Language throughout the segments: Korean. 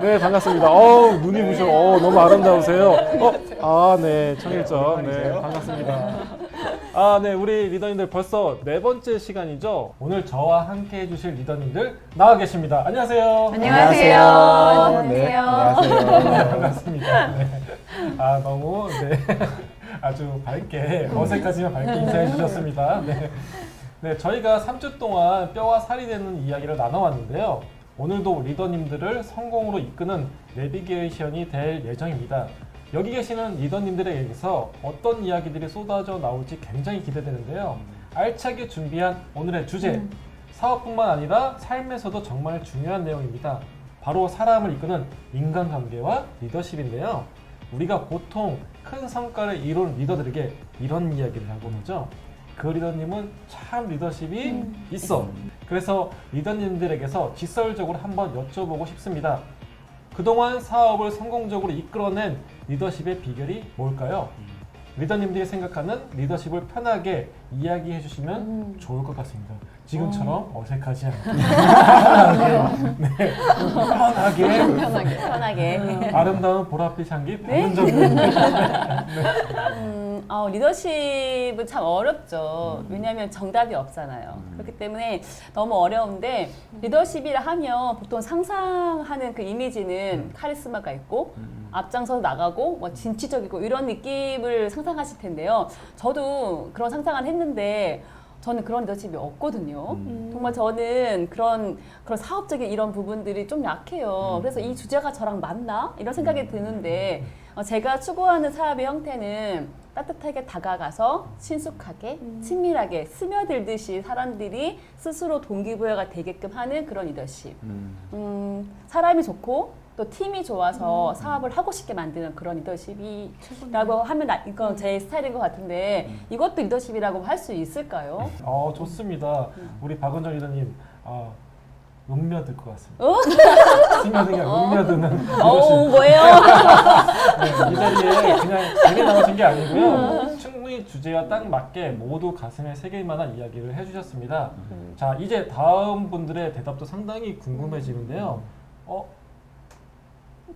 네, 반갑습니다. 눈이 부셔. 너무 아름다우세요. 네, 청일점. 네, 반갑습니다. 네, 우리 리더님들 벌써 네 번째 시간이죠. 오늘 저와 함께 해주실 리더님들 나와 계십니다. 안녕하세요. 안녕하세요. 네, 안녕하세요. 안녕하세요. 반갑습니다. 네. 너무, 네. 아주 밝게, 어색하지만 밝게 인사해 주셨습니다. 네. 네, 저희가 3주 동안 뼈와 살이 되는 이야기를 나눠왔는데요. 오늘도 리더님들을 성공으로 이끄는 내비게이션이 될 예정입니다. 여기 계시는 리더님들에게서 어떤 이야기들이 쏟아져 나올지 굉장히 기대되는데요. 알차게 준비한 오늘의 주제, 사업뿐만 아니라 삶에서도 정말 중요한 내용입니다. 바로 사람을 이끄는 인간관계와 리더십인데요. 우리가 보통 큰 성과를 이룬 리더들에게 이런 이야기를 하곤 하죠. 그 리더님은 참 리더십이 있어. 그래서 리더님들에게서 직설적으로 한번 여쭤보고 싶습니다. 그동안 사업을 성공적으로 이끌어낸 리더십의 비결이 뭘까요? 리더님들이 생각하는 리더십을 편하게 이야기해 주시면 좋을 것 같습니다. 지금처럼 어색하지 않게 편하게 아름다운 보랏빛 향기 받는 점입니다. 리더십은 참 어렵죠. 왜냐하면 정답이 없잖아요. 그렇기 때문에 너무 어려운데 리더십이라 하면 보통 상상하는 그 이미지는 카리스마가 있고 앞장서서 나가고 뭐 진취적이고 이런 느낌을 상상하실 텐데요. 저도 그런 상상을 했는데 저는 그런 리더십이 없거든요. 정말 저는 그런 사업적인 이런 부분들이 좀 약해요. 그래서 이 주제가 저랑 맞나? 이런 생각이 드는데 제가 추구하는 사업의 형태는 따뜻하게 다가가서 친숙하게 친밀하게 스며들듯이 사람들이 스스로 동기부여가 되게끔 하는 그런 리더십. 사람이 좋고 또 팀이 좋아서 사업을 하고 싶게 만드는 그런 리더십이라고 하면 이건 제 스타일인 것 같은데 이것도 리더십이라고 할 수 있을까요? 좋습니다. 우리 박은정 리더님 음며들 것 같습니다. 스며드는 게 음며드는 리더십. 뭐예요? 네, 이 자리에 그냥 괜히 나오신 게 아니고요. 충분히 주제와 딱 맞게 모두 가슴에 새길 만한 이야기를 해주셨습니다. 자, 이제 다음 분들의 대답도 상당히 궁금해지는데요.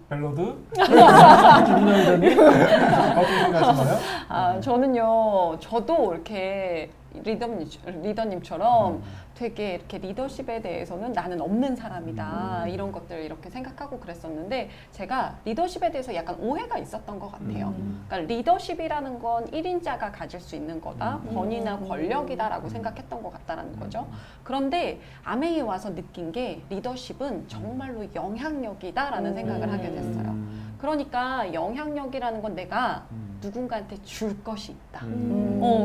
멜로드? 김인영 리더님? 어떻게 생각하시나요? 저는요, 저도 이렇게 리더님처럼 되게 이렇게 리더십에 대해서는 나는 없는 사람이다. 이런 것들 이렇게 생각하고 그랬었는데 제가 리더십에 대해서 약간 오해가 있었던 것 같아요. 그러니까 리더십이라는 건 1인자가 가질 수 있는 거다. 권위나 권력이다라고 생각했던 것 같다라는 거죠. 그런데 아메이에 와서 느낀 게 리더십은 정말로 영향력이다라는 생각을 하게 됐어요. 그러니까 영향력이라는 건 내가 누군가한테 줄 것이 있다.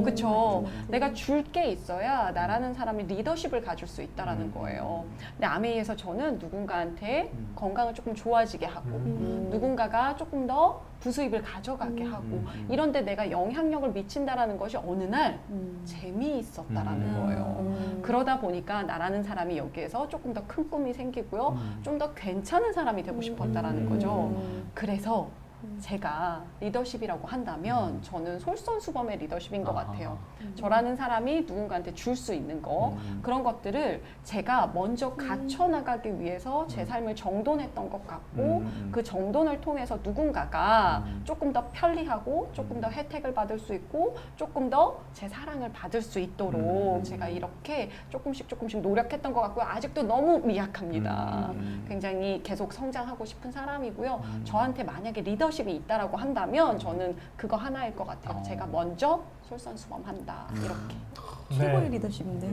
그쵸. 내가 줄 게 있어야 나라는 사람이 리더십을 가질 수 있다라는 거예요. 근데 아메이에서 저는 누군가한테 건강을 조금 좋아지게 하고, 누군가가 조금 더 부수입을 가져가게 하고, 이런데 내가 영향력을 미친다라는 것이 어느 날 재미있었다라는 거예요. 그러다 보니까 나라는 사람이 여기에서 조금 더 큰 꿈이 생기고요. 좀 더 괜찮은 사람이 되고 싶었다라는 거죠. 그래서 제가 리더십이라고 한다면 저는 솔선수범의 리더십인 것 같아요. 저라는 사람이 누군가한테 줄 수 있는 거, 그런 것들을 제가 먼저 갖춰나가기 위해서 제 삶을 정돈했던 것 같고, 그 정돈을 통해서 누군가가 조금 더 편리하고 조금 더 혜택을 받을 수 있고 조금 더 제 사랑을 받을 수 있도록 제가 이렇게 조금씩 노력했던 것 같고요. 아직도 너무 미약합니다. 굉장히 계속 성장하고 싶은 사람이고요. 저한테 만약에 리더십이 있다라고 한다면 저는 그거 하나일 것 같아요. 제가 먼저 솔선수범한다. 이렇게. 최고의 리더십인데.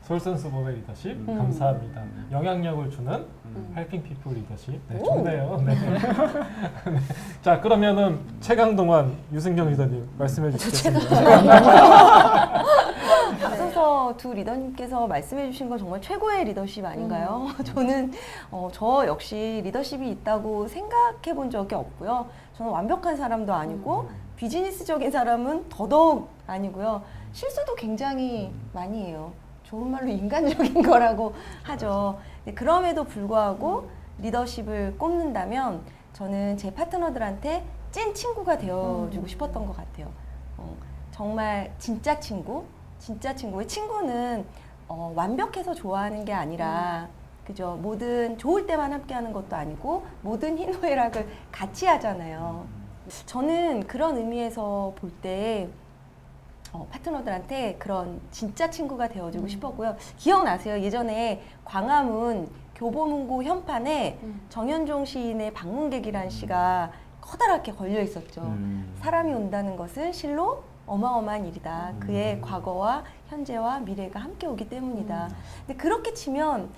솔선수범의 리더십 감사합니다. 영향력을 주는 헬핑 피플 리더십. 네, 좋네요. 네. 네. 자, 그러면은 최강동환 유승경 리더님 말씀해 주시겠습니다. 앞서서 두 리더님께서 말씀해 주신 건 정말 최고의 리더십 아닌가요? 저는 저 역시 리더십이 있다고 생각해 본 적이 없고요. 저는 완벽한 사람도 아니고 비즈니스적인 사람은 더더욱 아니고요. 실수도 굉장히 많이 해요. 좋은 말로 인간적인 거라고 하죠. 그럼에도 불구하고 리더십을 꼽는다면 저는 제 파트너들한테 찐 친구가 되어주고 싶었던 것 같아요. 정말 진짜 친구. 진짜 친구의 친구는 완벽해서 좋아하는 게 아니라 그죠? 모든 좋을 때만 함께하는 것도 아니고 모든 희노애락을 같이 하잖아요. 저는 그런 의미에서 볼 때 파트너들한테 그런 진짜 친구가 되어주고 싶었고요. 기억나세요? 예전에 광화문 교보문고 현판에 정현종 시인의 방문객이라는 시가 커다랗게 걸려 있었죠. 사람이 온다는 것은 실로 어마어마한 일이다. 그의 과거와 현재와 미래가 함께 오기 때문이다. 근데 그렇게 치면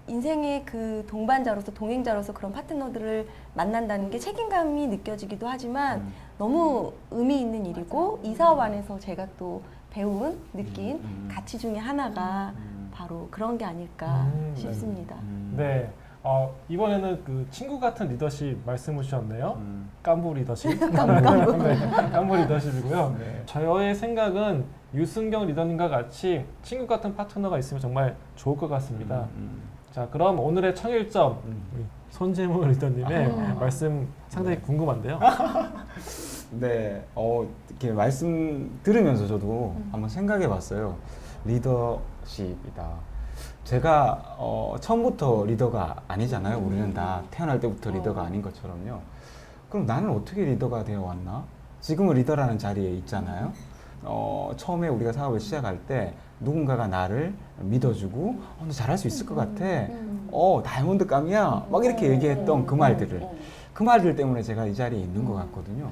인생의 그 동반자로서 동행자로서 그런 파트너들을 만난다는 게 책임감이 느껴지기도 하지만 너무 의미 있는 일이고 이 사업 안에서 제가 또 배운, 느낀 가치 중에 하나가 바로 그런 게 아닐까 싶습니다. 네. 이번에는 그 친구 같은 리더십 말씀을 주셨네요. 깐부 리더십. 네, 깐부 리더십이고요. 네. 저의 생각은 유승경 리더님과 같이 친구 같은 파트너가 있으면 정말 좋을 것 같습니다. 자, 그럼 오늘의 청일점 우리 손재무 리더님의 말씀 상당히 궁금한데요. 네, 이렇게 말씀 들으면서 저도 한번 생각해 봤어요. 리더십이다. 제가 처음부터 리더가 아니잖아요. 우리는 다 태어날 때부터 리더가 아닌 것처럼요. 그럼 나는 어떻게 리더가 되어 왔나? 지금은 리더라는 자리에 있잖아요. 처음에 우리가 사업을 시작할 때 누군가가 나를 믿어주고 너 잘할 수 있을 것 같아. 다이아몬드감이야. 막 이렇게 얘기했던 그 말들 때문에 제가 이 자리에 있는 것 같거든요.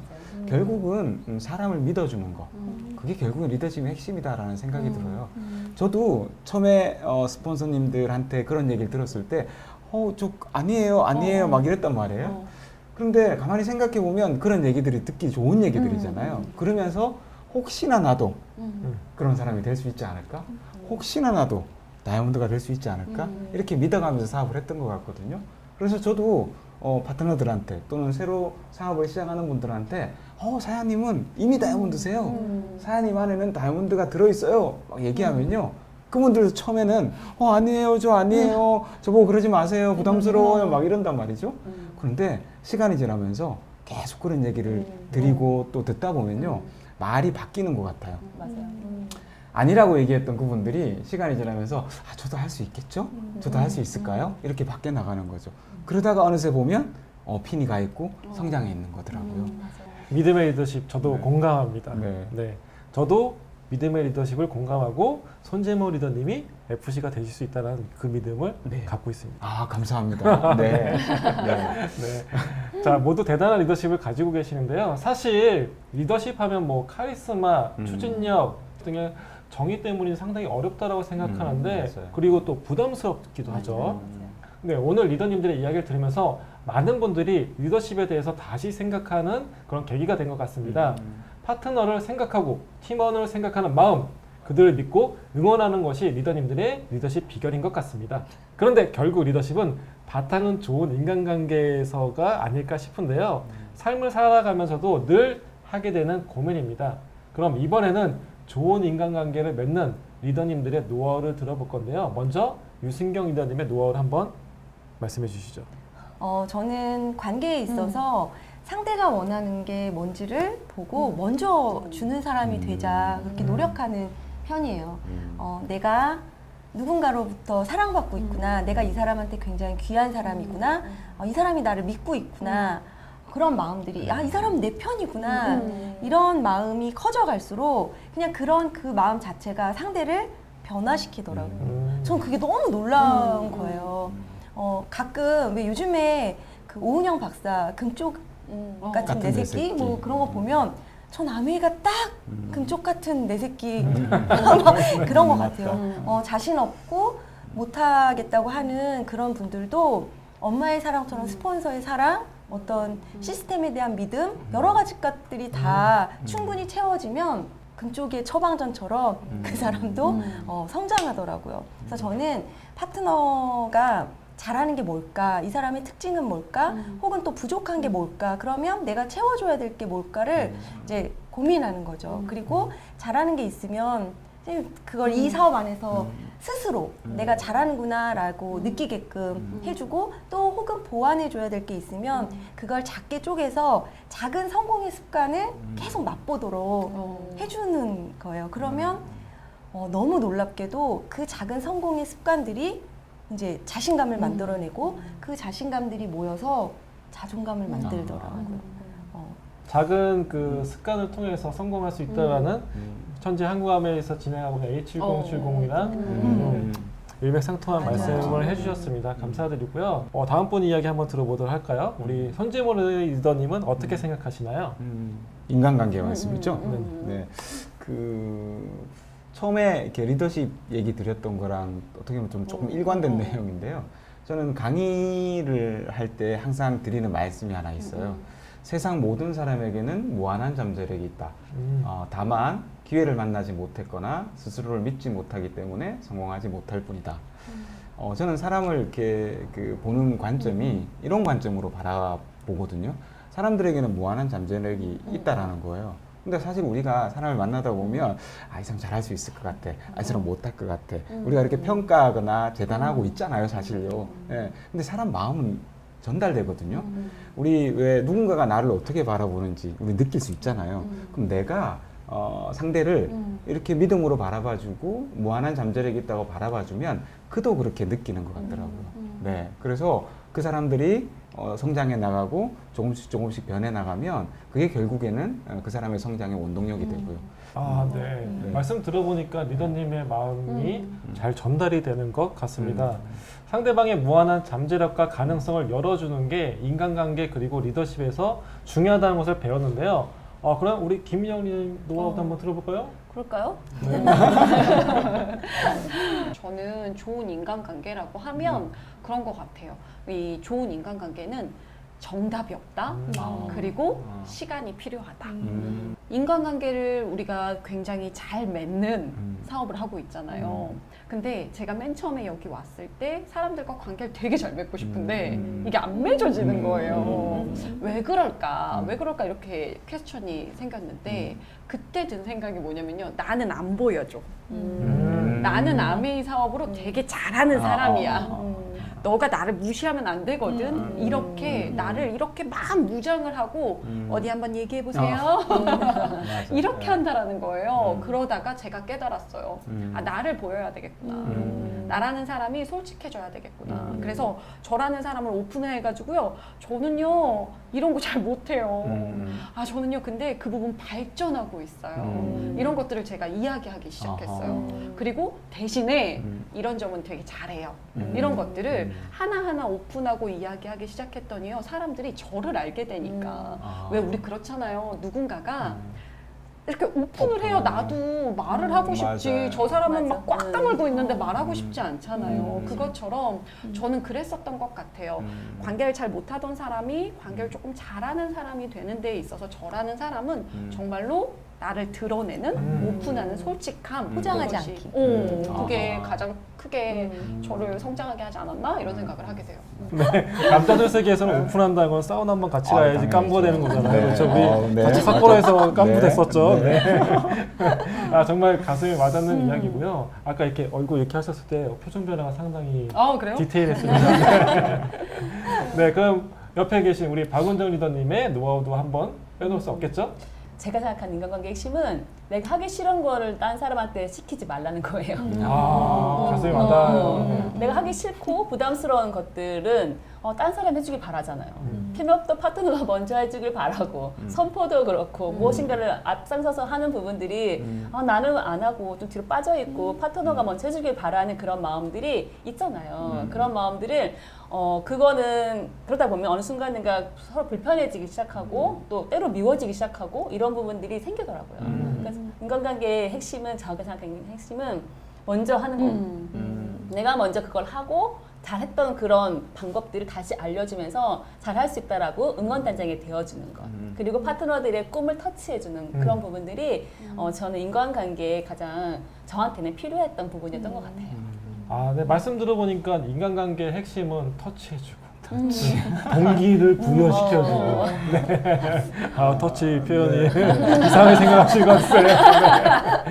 결국은 사람을 믿어주는 거. 그게 결국은 리더십의 핵심이다라는 생각이 들어요. 저도 처음에 스폰서님들한테 그런 얘기를 들었을 때 저 아니에요 막 이랬단 말이에요. 그런데 가만히 생각해 보면 그런 얘기들이 듣기 좋은 얘기들이잖아요. 그러면서 혹시나 나도 그런 사람이 될 수 있지 않을까? 혹시나 나도 다이아몬드가 될 수 있지 않을까? 이렇게 믿어가면서 사업을 했던 것 같거든요. 그래서 저도 파트너들한테 또는 새로 사업을 시작하는 분들한테 사장님은 이미 다이아몬드세요. 사장님 안에는 다이아몬드가 들어있어요. 막 얘기하면요. 그분들도 처음에는 아니에요, 저 아니에요. 저보고 그러지 마세요. 부담스러워요. 막 이런단 말이죠. 그런데 시간이 지나면서 계속 그런 얘기를 드리고 또 듣다 보면요. 말이 바뀌는 것 같아요. 맞아요. 아니라고 얘기했던 그분들이 시간이 지나면서 저도 할 수 있겠죠? 저도 할 수 있을까요? 이렇게 바뀌어 나가는 거죠. 그러다가 어느새 보면 핀이 가 있고 성장해 있는 거더라고요. 믿음의 리더십 저도 네. 공감합니다. 네. 네. 저도 믿음의 리더십을 공감하고 손재무 리더님이 FC가 되실 수 있다는 그 믿음을 네. 갖고 있습니다. 감사합니다. 네. 네. 네. 자, 모두 대단한 리더십을 가지고 계시는데요. 사실 리더십 하면 뭐 카리스마, 추진력 등의 정의 때문이 상당히 어렵다라고 생각하는데 맞아요. 그리고 또 부담스럽기도 하죠. 네, 오늘 리더님들의 이야기를 들으면서 많은 분들이 리더십에 대해서 다시 생각하는 그런 계기가 된 것 같습니다. 파트너를 생각하고 팀원을 생각하는 마음, 그들을 믿고 응원하는 것이 리더님들의 리더십 비결인 것 같습니다. 그런데 결국 리더십은 바탕은 좋은 인간관계에서가 아닐까 싶은데요. 삶을 살아가면서도 늘 하게 되는 고민입니다. 그럼 이번에는 좋은 인간관계를 맺는 리더님들의 노하우를 들어볼 건데요. 먼저 유승경 리더님의 노하우를 한번 말씀해 주시죠. 저는 관계에 있어서 상대가 원하는 게 뭔지를 보고 먼저 주는 사람이 되자 그렇게 노력하는 편이에요. 내가 누군가로부터 사랑받고 있구나. 내가 이 사람한테 굉장히 귀한 사람이구나. 이 사람이 나를 믿고 있구나. 그런 마음들이 이 사람은 내 편이구나. 이런 마음이 커져갈수록 그냥 그 마음 자체가 상대를 변화시키더라고요. 전 그게 너무 놀라운 거예요. 가끔 왜 요즘에 그 오은영 박사 금쪽 같은 내 새끼 뭐 그런 거 보면 전 아메이가 딱 금쪽 같은 내 새끼 그런 것 같아요. 자신 없고 못하겠다고 하는 그런 분들도 엄마의 사랑처럼 스폰서의 사랑, 어떤 시스템에 대한 믿음, 여러 가지 것들이 다 충분히 채워지면 금쪽의 처방전처럼 그 사람도 성장하더라고요. 그래서 저는 파트너가 잘하는 게 뭘까? 이 사람의 특징은 뭘까? 혹은 또 부족한 게 뭘까? 그러면 내가 채워줘야 될 게 뭘까를 이제 고민하는 거죠. 그리고 잘하는 게 있으면 그걸 이 사업 안에서 스스로 내가 잘하는구나라고 느끼게끔 해주고 또 혹은 보완해줘야 될 게 있으면 그걸 작게 쪼개서 작은 성공의 습관을 계속 맛보도록 해주는 거예요. 그러면 너무 놀랍게도 그 작은 성공의 습관들이 이제 자신감을 만들어내고 그 자신감들이 모여서 자존감을 만들더라고요. 작은 그 습관을 통해서 성공할 수 있다라는 현재 한국암에서 진행하고 있는 A7070이랑 일맥상통한 맞아요. 말씀을 해주셨습니다. 감사드리고요. 다음 분 이야기 한번 들어보도록 할까요? 우리 손재모 리더님은 어떻게 생각하시나요? 인간관계 말씀이죠? 네. 네. 처음에 이렇게 리더십 얘기 드렸던 거랑 어떻게 보면 좀 조금 일관된 내용인데요. 저는 강의를 할 때 항상 드리는 말씀이 하나 있어요. 세상 모든 사람에게는 무한한 잠재력이 있다. 다만 기회를 만나지 못했거나 스스로를 믿지 못하기 때문에 성공하지 못할 뿐이다. 저는 사람을 이렇게 보는 관점이 이런 관점으로 바라보거든요. 사람들에게는 무한한 잠재력이 있다라는 거예요. 근데 사실 우리가 사람을 만나다 보면 이 사람 잘할 수 있을 것 같아. 이 사람 못할 것 같아. 우리가 이렇게 평가하거나 재단하고 있잖아요, 사실요. 예. 근데 사람 마음은 전달되거든요. 우리 왜 누군가가 나를 어떻게 바라보는지 우리 느낄 수 있잖아요. 그럼 내가 상대를 이렇게 믿음으로 바라봐주고 무한한 잠재력이 있다고 바라봐주면 그도 그렇게 느끼는 것 같더라고요. 네, 그래서 그 사람들이 성장해 나가고 조금씩 변해 나가면 그게 결국에는 그 사람의 성장의 원동력이 되고요. 네. 네. 말씀 들어보니까 리더님의 마음이 잘 전달이 되는 것 같습니다. 상대방의 무한한 잠재력과 가능성을 열어주는 게 인간관계 그리고 리더십에서 중요하다는 것을 배웠는데요. 그럼 우리 김민영님 노하우도 한번 들어볼까요? 그럴까요? 저는 좋은 인간관계라고 하면 그런 것 같아요. 이 좋은 인간관계는 정답이 없다. 그리고 시간이 필요하다. 인간관계를 우리가 굉장히 잘 맺는 사업을 하고 있잖아요. 근데 제가 맨 처음에 여기 왔을 때 사람들과 관계를 되게 잘 맺고 싶은데 이게 안 맺어지는 거예요. 왜 그럴까? 왜 그럴까? 이렇게 퀘스천이 생겼는데 그때 든 생각이 뭐냐면요. 나는 안 보여줘. 나는 아메이 사업으로 되게 잘하는 사람이야. 너가 나를 무시하면 안 되거든. 이렇게 나를 이렇게 막 무장을 하고 어디 한번 얘기해 보세요. 이렇게 한다라는 거예요. 그러다가 제가 깨달았어요. 나를 보여야 되겠구나. 나라는 사람이 솔직해져야 되겠구나. 그래서 저라는 사람을 오픈해가지고요. 저는요 이런 거 잘 못해요. 저는요 근데 그 부분 발전하고 있어요. 이런 것들을 제가 이야기하기 시작했어요. 그리고 대신에 이런 점은 되게 잘해요. 이런 것들을 하나하나 오픈하고 이야기하기 시작했더니요. 사람들이 저를 알게 되니까. 왜 우리 그렇잖아요. 누군가가 이렇게 오픈을 해요. 나도 말을 하고 싶지. 맞아요. 저 사람은 맞아. 막 꽉 다물고 있는데 말하고 싶지 않잖아요. 그것처럼 저는 그랬었던 것 같아요. 관계를 잘 못하던 사람이 관계를 조금 잘하는 사람이 되는 데 있어서 저라는 사람은 정말로 나를 드러내는 오픈하는 솔직함 포장하지 그것이, 않기. 그게 가장 크게 저를 성장하게 하지 않았나 이런 생각을 하게 돼요. 남자들 세계에서는 오픈한다는 건 사우나 한번 같이 가야지 당연하죠. 깜부가 되는 거잖아요. 네. 그렇죠? 우리 네. 같이 삿포로에서 깜부 네. 됐었죠. 네. 네. 정말 가슴이 와닿는 이야기고요. 아까 이렇게 얼굴 이렇게 하셨을 때 표정 변화가 상당히 그래요? 디테일했습니다. 네, 그럼 옆에 계신 우리 박은정 리더님의 노하우도 한번 빼놓을 수 없겠죠? 제가 생각하는 인간관계 핵심은 내가 하기 싫은 거를 딴 사람한테 시키지 말라는 거예요. 가슴이 와닿아요. 내가 하기 싫고 부담스러운 것들은 딴 사람 해주길 바라잖아요. 팀업도 파트너가 먼저 해주길 바라고 선포도 그렇고 무엇인가를 앞장서서 하는 부분들이 나는 안 하고 좀 뒤로 빠져있고 파트너가 먼저 해주길 바라는 그런 마음들이 있잖아요. 그런 마음들을 그거는 그러다 보면 어느 순간인가 서로 불편해지기 시작하고 또 때로 미워지기 시작하고 이런 부분들이 생기더라고요. 그러니까 인간관계의 핵심은 제가 생각하는 핵심은 먼저 하는 거. 내가 먼저 그걸 하고 잘했던 그런 방법들을 다시 알려주면서 잘할 수 있다라고 응원단장이 되어주는 것. 그리고 파트너들의 꿈을 터치해주는 그런 부분들이 저는 인간관계에 가장 저한테는 필요했던 부분이었던 것 같아요. 네, 말씀 들어보니까 인간관계의 핵심은 터치해주고 동기를 부여시켜주고 터치 표현이 이상하게 생각하실 것 같아요.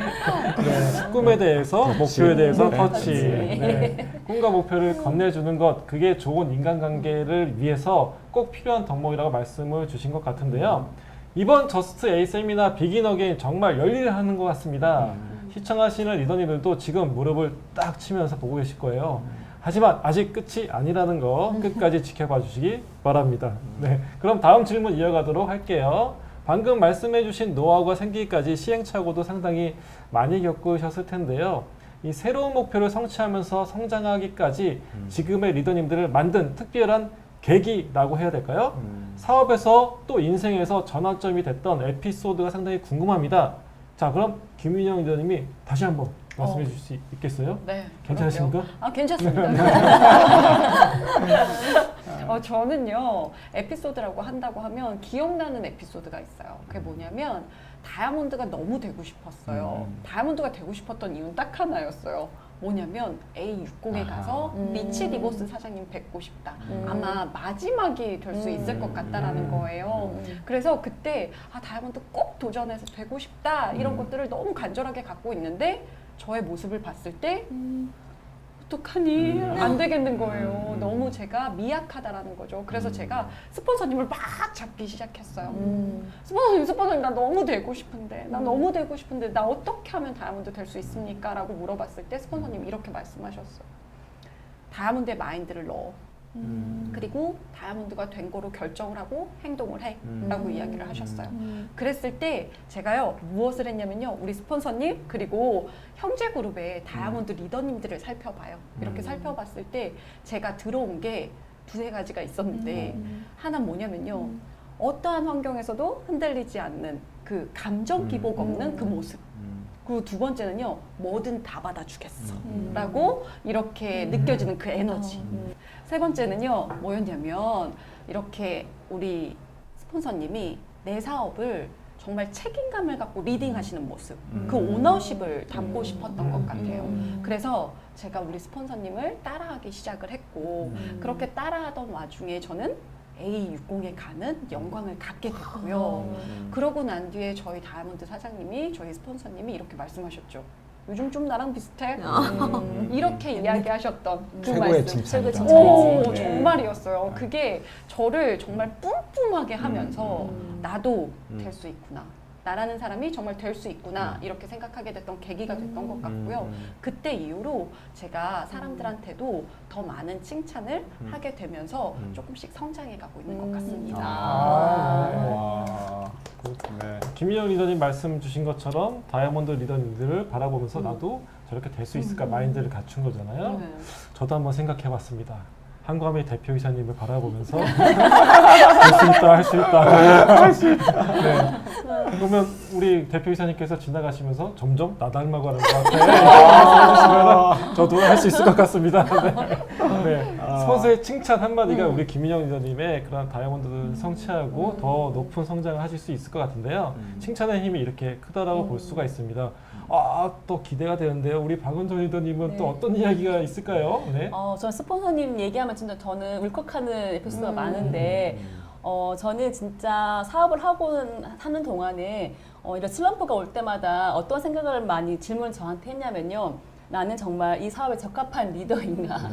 네, 꿈에 대해서 목표에 대해서 터치. 네, 꿈과 목표를 건네주는 것 그게 좋은 인간관계를 위해서 꼭 필요한 덕목이라고 말씀을 주신 것 같은데요. 이번 저스트 A 세미나 비긴 어게인 정말 열일하는 것 같습니다. 시청하시는 리더님들도 지금 무릎을 딱 치면서 보고 계실 거예요. 하지만 아직 끝이 아니라는 거 끝까지 지켜봐 주시기 바랍니다. 네, 그럼 다음 질문 이어가도록 할게요. 방금 말씀해주신 노하우가 생기기까지 시행착오도 상당히 많이 겪으셨을 텐데요. 이 새로운 목표를 성취하면서 성장하기까지 지금의 리더님들을 만든 특별한 계기라고 해야 될까요? 사업에서 또 인생에서 전환점이 됐던 에피소드가 상당히 궁금합니다. 자, 그럼 김윤영 리더님이 다시 한번 말씀해 주실 수 있겠어요? 네. 괜찮으십니까? 그럴게요. 아, 괜찮습니다. 저는요, 에피소드라고 한다고 하면 기억나는 에피소드가 있어요. 그게 뭐냐면, 다이아몬드가 너무 되고 싶었어요. 다이아몬드가 되고 싶었던 이유는 딱 하나였어요. 뭐냐면 A60에 가서 리치 디보스 사장님 뵙고 싶다. 아마 마지막이 될 수 있을 것 같다라는 거예요. 그래서 그때 다이아몬드 꼭 도전해서 되고 싶다 이런 것들을 너무 간절하게 갖고 있는데 저의 모습을 봤을 때 어떡하니? 안 되겠는 거예요. 너무 제가 미약하다라는 거죠. 그래서 제가 스폰서님을 막 잡기 시작했어요. 스폰서님, 나 너무 되고 싶은데, 나 어떻게 하면 다이아몬드 될 수 있습니까? 라고 물어봤을 때 스폰서님이 이렇게 말씀하셨어요. 다이아몬드의 마인드를 넣어. 그리고 다이아몬드가 된 거로 결정을 하고 행동을 해 라고 이야기를 하셨어요. 그랬을 때 제가요 무엇을 했냐면요, 우리 스폰서님 그리고 형제그룹의 다이아몬드 리더님들을 살펴봐요. 이렇게 살펴봤을 때 제가 들어온 게 두세 가지가 있었는데 하나는 뭐냐면요, 어떠한 환경에서도 흔들리지 않는 그 감정 기복 없는 그 모습. 그리고 두 번째는요, 뭐든 다 받아주겠어 라고 이렇게 느껴지는 그 에너지. 세 번째는요, 뭐였냐면 이렇게 우리 스폰서님이 내 사업을 정말 책임감을 갖고 리딩하시는 모습, 그 오너십을 담고 싶었던 것 같아요. 그래서 제가 우리 스폰서님을 따라하기 시작을 했고, 그렇게 따라하던 와중에 저는 A60에 가는 영광을 갖게 됐고요. 그러고 난 뒤에 저희 다이아몬드 사장님이, 저희 스폰서님이 이렇게 말씀하셨죠. 요즘 좀 나랑 비슷해? 이렇게 이야기하셨던 그 최고의 말씀. 칭찬이다. 칭찬이지. 정말이었어요. 그게 저를 정말 뿜뿜하게 하면서 나도 될 수 있구나. 나라는 사람이 정말 될 수 있구나 이렇게 생각하게 됐던 계기가 됐던 것 같고요. 그때 이후로 제가 사람들한테도 더 많은 칭찬을 하게 되면서 조금씩 성장해 가고 있는 것 같습니다. 와. 네. 김민영 리더님 말씀 주신 것처럼 다이아몬드 리더님들을 바라보면서 나도 저렇게 될 수 있을까 마인드를 갖춘 거잖아요. 네. 저도 한번 생각해 봤습니다. 한과미 대표이사님을 바라보면서 할 수 있다. 네. 그러면 우리 대표이사님께서 지나가시면서 점점 나 닮아가는 것 같아. 해주시면 저도 할 수 있을 것 같습니다. 네. 스폰서의 칭찬 한마디가 우리 김민영 리더님의 그런 다이아몬드를 성취하고 더 높은 성장을 하실 수 있을 것 같은데요. 칭찬의 힘이 이렇게 크다라고 볼 수가 있습니다. 또 기대가 되는데요. 우리 박은정 리더님은 또 어떤 이야기가 있을까요? 네. 전 스폰서님 얘기하면 진짜 저는 울컥하는 에피소드가 많은데, 저는 진짜 사업을 하는 동안에 이런 슬럼프가 올 때마다 어떤 생각을 많이 질문을 저한테 했냐면요. 나는 정말 이 사업에 적합한 리더인가?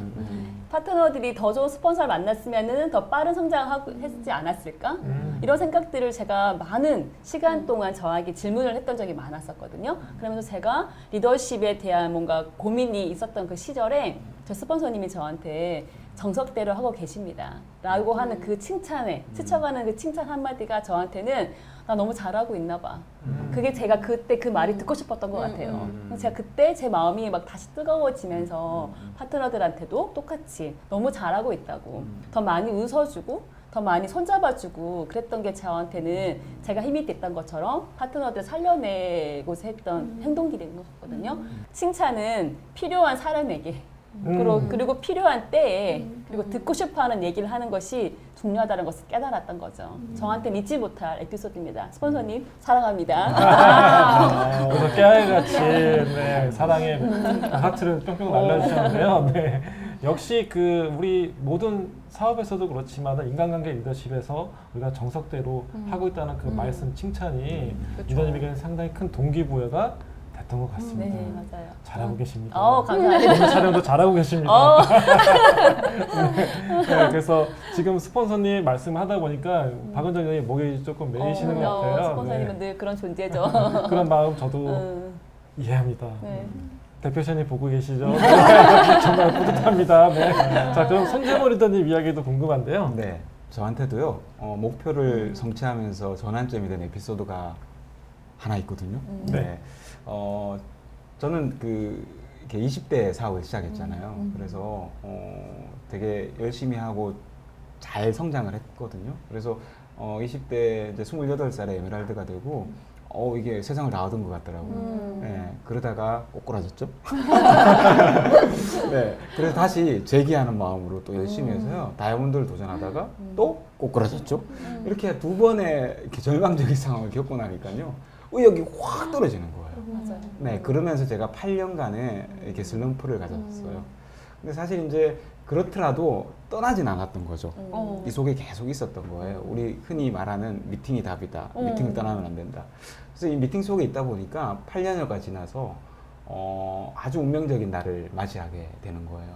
파트너들이 더 좋은 스폰서를 만났으면 더 빠른 성장을 했지 않았을까? 이런 생각들을 제가 많은 시간 동안 저에게 질문을 했던 적이 많았었거든요. 그러면서 제가 리더십에 대한 뭔가 고민이 있었던 그 시절에 저 스폰서님이 저한테 정석대로 하고 계십니다 라고 하는 그 칭찬에 스쳐가는 그 칭찬 한마디가 저한테는 나 너무 잘하고 있나 봐. 그게 제가 그때 그 말이 듣고 싶었던 것 같아요. 제가 그때 제 마음이 막 다시 뜨거워지면서 파트너들한테도 똑같이 너무 잘하고 있다고, 더 많이 웃어주고 더 많이 손잡아주고 그랬던 게 저한테는 제가 힘이 됐던 것처럼 파트너들 살려내고자 했던 행동들이 있는 거거든요. 칭찬은 필요한 사람에게 그리고 필요한 때에 그리고 듣고 싶어하는 얘기를 하는 것이 중요하다는 것을 깨달았던 거죠. 저한테는 잊지 못할 에피소드입니다. 스폰서님 사랑합니다. 그래서 깨알같이 네, 사랑의 하트를 뿅뿅 날려주셨는데요. 네. 역시 우리 모든 사업에서도 그렇지만 인간관계 리더십에서 우리가 정석대로 하고 있다는 그 말씀 칭찬이 리더님에게는 상당히 큰 동기부여가 됐던 것 같습니다. 네, 맞아요. 잘하고 계십니다. 감사합니다. 오늘 촬영도 잘하고 계십니다. 네, 그래서 지금 스폰서님 말씀하다 보니까 박은정 의원님 목이 조금 메이시는 것 같아요. 스폰서님은 늘 그런 존재죠. 그런 마음 저도 이해합니다. 네. 대표션이 보고 계시죠? 네. 정말 뿌듯합니다. 네. 자, 그럼 손재모 리더님 이야기도 궁금한데요. 네, 저한테도요 목표를 성취하면서 전환점이 된 에피소드가 하나 있거든요. 네. 저는 이렇게 20대 사업을 시작했잖아요. 그래서 되게 열심히 하고 잘 성장을 했거든요. 그래서 20대 이제 28살에 에메랄드가 되고 이게 세상을 다 얻은 것 같더라고요. 네, 그러다가 꼬꾸라졌죠. 네, 그래서 다시 재기하는 마음으로 또 열심히 해서요 다이아몬드를 도전하다가 또 꼬꾸라졌죠. 이렇게 두 번의 이렇게 절망적인 상황을 겪고 나니까요 의욕이 확 떨어지는 거예요. 맞아요. 네, 그러면서 제가 8년간의 이렇게 슬럼프를 가졌어요. 근데 사실 이제 그렇더라도 떠나진 않았던 거죠. 이 속에 계속 있었던 거예요. 우리 흔히 말하는 미팅이 답이다. 미팅을 떠나면 안 된다. 그래서 이 미팅 속에 있다 보니까 8년여가 지나서 아주 운명적인 날을 맞이하게 되는 거예요.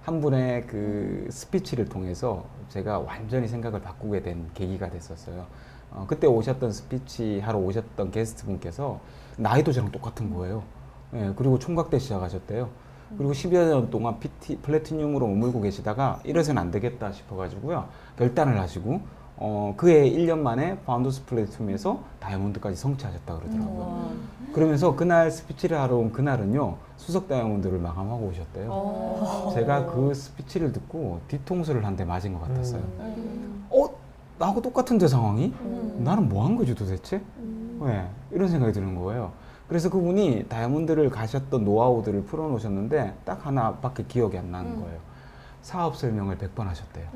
한 분의 그 스피치를 통해서 제가 완전히 생각을 바꾸게 된 계기가 됐었어요. 그때 오셨던 스피치 하러 오셨던 게스트 분께서 나이도 저랑 똑같은 거예요. 예, 그리고 총각 때 시작하셨대요. 그리고 10여 년 동안 플래티늄으로 머물고 계시다가 이래서는 안 되겠다 싶어가지고요. 결단을 하시고 그해 1년 만에 파운더스 플래티늄에서 다이아몬드까지 성취하셨다 그러더라고요. 그러면서 그날 스피치를 하러 온 그날은요. 수석 다이아몬드를 마감하고 오셨대요. 제가 그 스피치를 듣고 뒤통수를 한 대 맞은 것 같았어요. 나하고 똑같은데 상황이? 나는 뭐 한 거지 도대체? 왜? 이런 생각이 드는 거예요. 그래서 그분이 다이아몬드를 가셨던 노하우들을 풀어놓으셨는데 딱 하나밖에 기억이 안 나는 거예요. 사업 설명을 100번 하셨대요.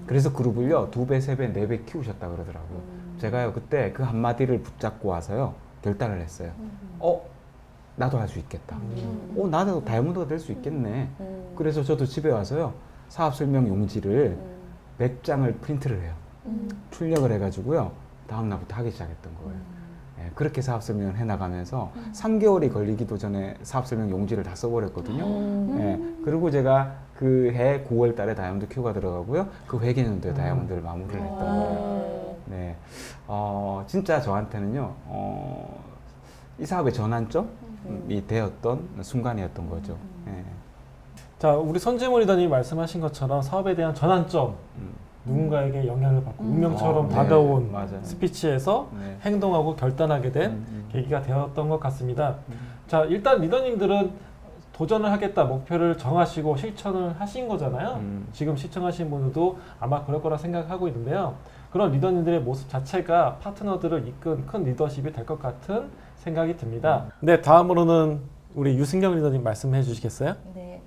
그래서 그룹을요 2배, 3배, 4배 키우셨다 그러더라고요. 제가요 그때 그 한마디를 붙잡고 와서요 결단을 했어요. 나도 할 수 있겠다. 나도 다이아몬드가 될 수 있겠네. 그래서 저도 집에 와서요 사업 설명 용지를 100장을 프린트를 해요. 출력을 해가지고요 다음 날부터 하기 시작했던 거예요. 네, 그렇게 사업 설명을 해나가면서 3개월이 걸리기도 전에 사업 설명 용지를 다 써버렸거든요. 네, 그리고 제가 그 해 9월 달에 다이아몬드 Q가 들어가고요. 그 회계년도에 다이아몬드를 마무리를 했던 거예요. 네, 진짜 저한테는요, 이 사업의 전환점이 되었던 순간이었던 거죠. 네. 자, 우리 손재모 리더님 말씀하신 것처럼 사업에 대한 전환점, 누군가에게 영향을 받고 운명처럼 네. 다가온 맞아요. 스피치에서 네. 행동하고 결단하게 된 계기가 되었던 것 같습니다. 자, 일단 리더님들은 도전을 하겠다 목표를 정하시고 실천을 하신 거잖아요. 지금 시청하신 분들도 아마 그럴 거라 생각하고 있는데요. 그런 리더님들의 모습 자체가 파트너들을 이끈 큰 리더십이 될 것 같은 생각이 듭니다. 네, 다음으로는 우리 유승경 리더님 말씀해 주시겠어요? 네.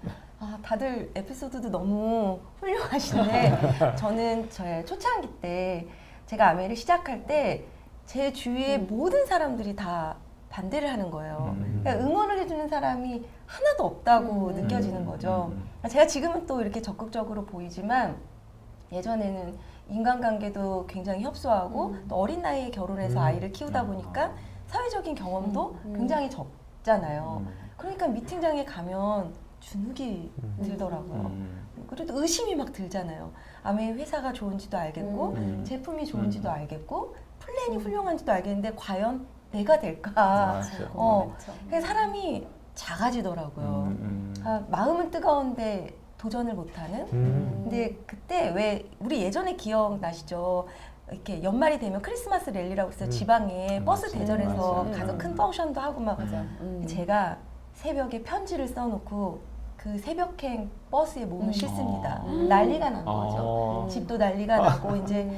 다들 에피소드도 너무 훌륭하신데 저는 저의 초창기 때 제가 아메를 시작할 때 제 주위의 모든 사람들이 다 반대를 하는 거예요. 그러니까 응원을 해주는 사람이 하나도 없다고 느껴지는 거죠. 제가 지금은 또 이렇게 적극적으로 보이지만 예전에는 인간관계도 굉장히 협소하고 또 어린 나이에 결혼해서 아이를 키우다 보니까 사회적인 경험도 굉장히 적잖아요. 그러니까 미팅장에 가면 주눅이 들더라고요. 그래도 의심이 막 들잖아요. 아메 회사가 좋은지도 알겠고 제품이 좋은지도 알겠고 플랜이 훌륭한지도 알겠는데 과연 내가 될까? 그래서 사람이 작아지더라고요. 마음은 뜨거운데 도전을 못하는. 근데 그때 왜 우리 예전에 기억나시죠? 이렇게 연말이 되면 크리스마스 랠리라고 해서 지방에 버스 대절해서 가서 큰 펑션도 하고 막 제가 새벽에 편지를 써놓고 그 새벽행 버스에 몸을 싣습니다. 난리가 난 거죠. 집도 난리가 나고 이제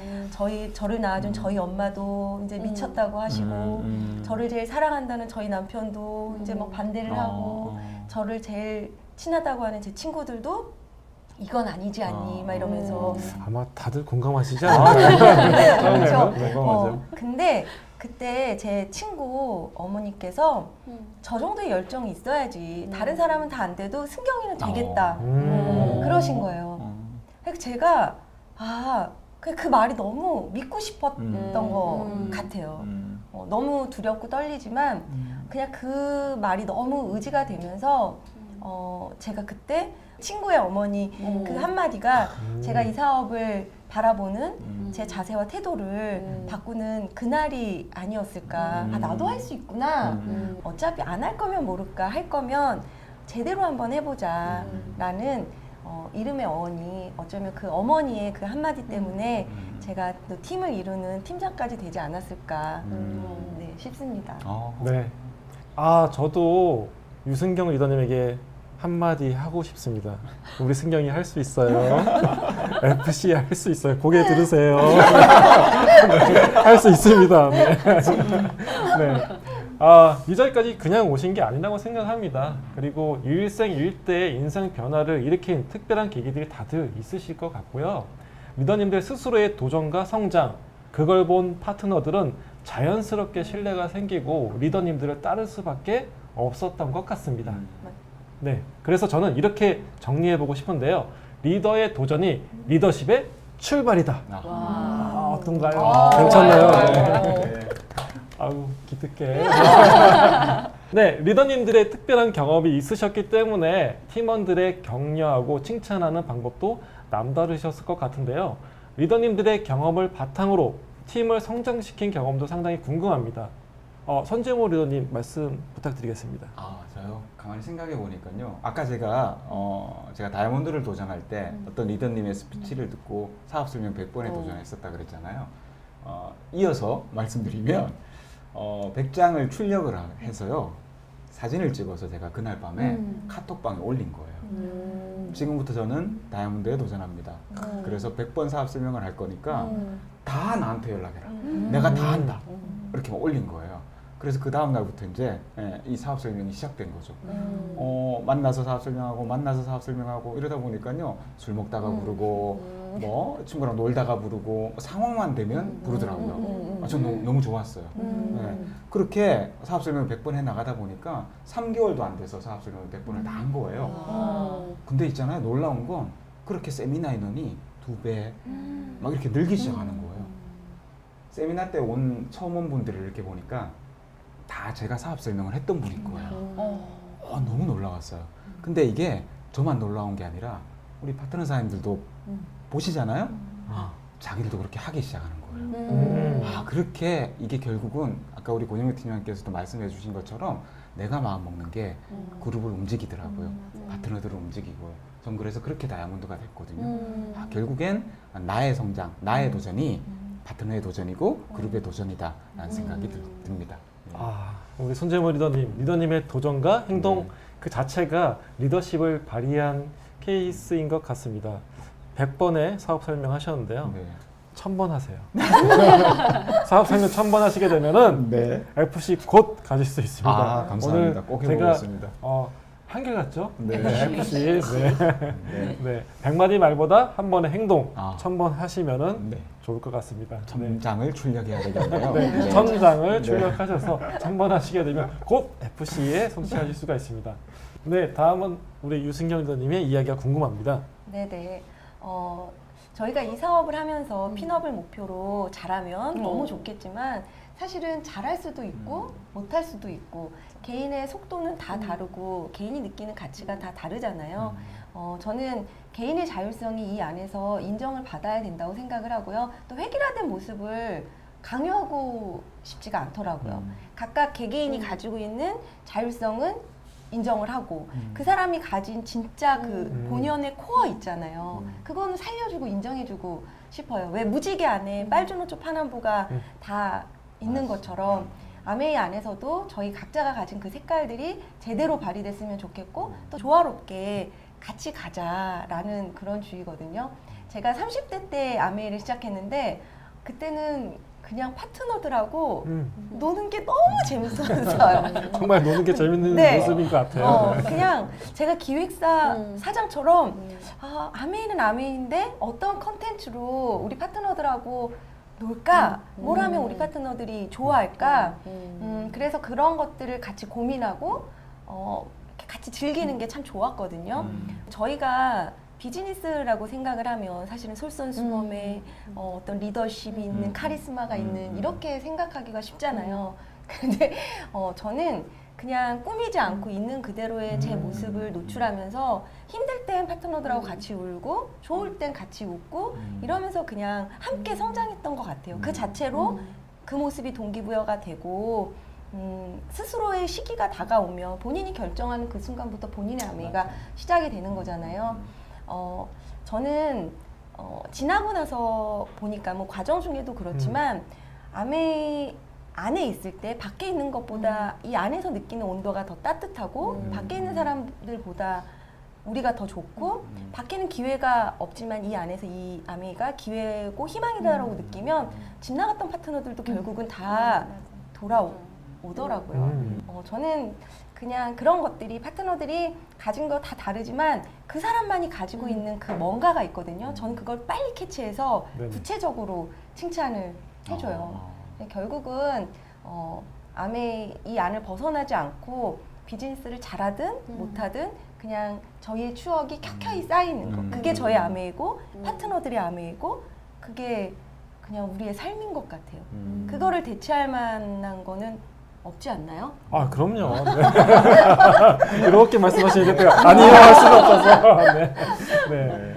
저를 낳아준 저희 엄마도 이제 미쳤다고 하시고 저를 제일 사랑한다는 저희 남편도 이제 막 반대를 하고 저를 제일 친하다고 하는 제 친구들도 이건 아니지 않니 막 이러면서 아마 다들 공감하시지 않나요? 그렇죠. 근데 그때 제 친구 어머니께서 저 정도의 열정이 있어야지 다른 사람은 다 안 돼도 승경이는 되겠다 그러신 거예요. 그래서 제가 그 말이 너무 믿고 싶었던 것 같아요. 너무 두렵고 떨리지만 그냥 그 말이 너무 의지가 되면서 제가 그때 친구의 어머니 그 한마디가 제가 이 사업을 바라보는 제 자세와 태도를 바꾸는 그날이 아니었을까. 아, 나도 할 수 있구나. 어차피 안 할 거면 모를까. 할 거면 제대로 한번 해보자. 라는 이름의 어머니, 어쩌면 그 어머니의 그 한마디 때문에 제가 또 팀을 이루는 팀장까지 되지 않았을까 네, 싶습니다. 네. 아, 저도 유승경 리더님에게 한마디 하고 싶습니다. 우리 승경이 할 수 있어요. FC 할 수 있어요. 고개 들으세요. 네, 할 수 있습니다. 네. 네. 아, 이 자리까지 그냥 오신 게 아니라고 생각합니다. 그리고 일생일대의 인생 변화를 일으킨 특별한 계기들이 다들 있으실 것 같고요. 리더님들 스스로의 도전과 성장, 그걸 본 파트너들은 자연스럽게 신뢰가 생기고 리더님들을 따를 수밖에 없었던 것 같습니다. 네, 그래서 저는 이렇게 정리해보고 싶은데요. 리더의 도전이 리더십의 출발이다. 아, 어떤가요? 괜찮나요? 네. 아우, 기특해. 네, 리더님들의 특별한 경험이 있으셨기 때문에 팀원들의 격려하고 칭찬하는 방법도 남다르셨을 것 같은데요. 리더님들의 경험을 바탕으로 팀을 성장시킨 경험도 상당히 궁금합니다. 선재모 리더님 말씀 부탁드리겠습니다. 저요? 가만히 생각해 보니까요. 아까 제가 다이아몬드를 도전할 때 어떤 리더님의 스피치를 듣고 사업 설명 100번에 도전했었다 그랬잖아요. 이어서 말씀드리면 100장을 출력을 해서요. 사진을 찍어서 제가 그날 밤에 카톡방에 올린 거예요. 지금부터 저는 다이아몬드에 도전합니다. 그래서 100번 사업 설명을 할 거니까 다 나한테 연락해라. 내가 다 한다. 이렇게 막 올린 거예요. 그래서 그 다음 날부터 이제 이 사업 설명이 시작된 거죠. 만나서 사업 설명하고 만나서 사업 설명하고 이러다 보니까요. 술 먹다가 부르고 뭐 친구랑 놀다가 부르고 상황만 되면 부르더라고요. 전 너무 좋았어요. 네. 그렇게 사업 설명을 100번 해 나가다 보니까 3개월도 안 돼서 사업 설명을 100번을 다 한 거예요. 근데 있잖아요. 놀라운 건 그렇게 세미나 인원이 2배 막 이렇게 늘기 시작하는 거예요. 세미나 때 처음 온 분들을 이렇게 보니까 다 제가 사업 설명을 했던 분인 거예요. 너무 놀라웠어요. 근데 이게 저만 놀라운 게 아니라 우리 파트너사님들도 보시잖아요. 자기들도 그렇게 하기 시작하는 거예요. 그렇게 이게 결국은 아까 우리 권영미 팀장님께서도 말씀해 주신 것처럼 내가 마음 먹는 게 그룹을 움직이더라고요. 파트너들을 움직이고. 전 그래서 그렇게 다이아몬드가 됐거든요. 결국엔 나의 성장, 나의 도전이 파트너의 도전이고 그룹의 도전이다 라는 생각이 듭니다. 우리 손재모 리더님의 도전과 행동 그 자체가 리더십을 발휘한 케이스인 것 같습니다. 100번의 사업 설명하셨는데요. 1000번 하세요. 사업 설명 1000번 하시게 되면은 FC 곧 가질 수 있습니다. 감사합니다. 꼭 해보겠습니다. 한결같죠? 네. FC. 네. 100마디 말보다 한 번의 행동 1000번 하시면은 좋을 것 같습니다. 천장을 출력해야 되겠네요. 네. 천장을 출력하셔서 1000번 하시게 되면 곧 FC에 성취하실 수가 있습니다. 네, 다음은 우리 유승경 리더님의 이야기가 궁금합니다. 네네. 저희가 이 사업을 하면서 핀업을 목표로 잘하면 너무 좋겠지만 사실은 잘할 수도 있고 못할 수도 있고 개인의 속도는 다 다르고 개인이 느끼는 가치가 다 다르잖아요. 저는 개인의 자율성이 이 안에서 인정을 받아야 된다고 생각을 하고요. 또 획일화된 모습을 강요하고 싶지가 않더라고요. 각각 개개인이 가지고 있는 자율성은 인정을 하고 그 사람이 가진 진짜 그 본연의 코어 있잖아요. 그거는 살려주고 인정해주고 싶어요. 왜 무지개 안에 빨주노초 파남보가 다 있는 것처럼 아메이 안에서도 저희 각자가 가진 그 색깔들이 제대로 발휘됐으면 좋겠고 또 조화롭게 같이 가자라는 그런 주의거든요. 제가 30대 때 아메이를 시작했는데 그때는 그냥 파트너들하고 노는 게 너무 재밌었어요. 정말 노는 게 재밌는 네. 모습인 것 같아요. 그냥 제가 기획사 사장처럼 아메이는 아메이인데 어떤 컨텐츠로 우리 파트너들하고 놀까? 뭘 하면 우리 파트너들이 좋아할까? 그래서 그런 것들을 같이 고민하고 같이 즐기는 게 참 좋았거든요. 저희가 비즈니스라고 생각을 하면 사실은 솔선수범의 어떤 리더십이 있는 카리스마가 있는 이렇게 생각하기가 쉽잖아요. 근데 저는 그냥 꾸미지 않고 있는 그대로의 제 모습을 노출하면서 힘들 땐 파트너들하고 같이 울고 좋을 땐 같이 웃고 이러면서 그냥 함께 성장했던 것 같아요. 그 자체로 그 모습이 동기부여가 되고 스스로의 시기가 다가오면 본인이 결정하는 그 순간부터 본인의 아메이가 시작이 되는 거잖아요. 저는 지나고 나서 보니까 뭐 과정 중에도 그렇지만 아메이 안에 있을 때 밖에 있는 것보다 이 안에서 느끼는 온도가 더 따뜻하고 밖에 있는 사람들보다 우리가 더 좋고 밖에는 기회가 없지만 이 안에서 이 아메이가 기회고 희망이다라고 느끼면 집 나갔던 파트너들도 결국은 다 돌아오더라고요. 저는 그냥 그런 것들이 파트너들이 가진 거 다 다르지만 그 사람만이 가지고 있는 그 뭔가가 있거든요. 저는 그걸 빨리 캐치해서 네네. 구체적으로 칭찬을 해줘요. 결국은 이 안을 벗어나지 않고 비즈니스를 잘하든 못하든 그냥 저희의 추억이 켜켜이 쌓이는 거. 그게 저의 아메이고 파트너들의 아메이고 그게 그냥 우리의 삶인 것 같아요. 그거를 대체할 만한 거는 없지 않나요? 아, 그럼요. 네. 이렇게 말씀하시니까 아니요 할 수가 없어서. 네. 네.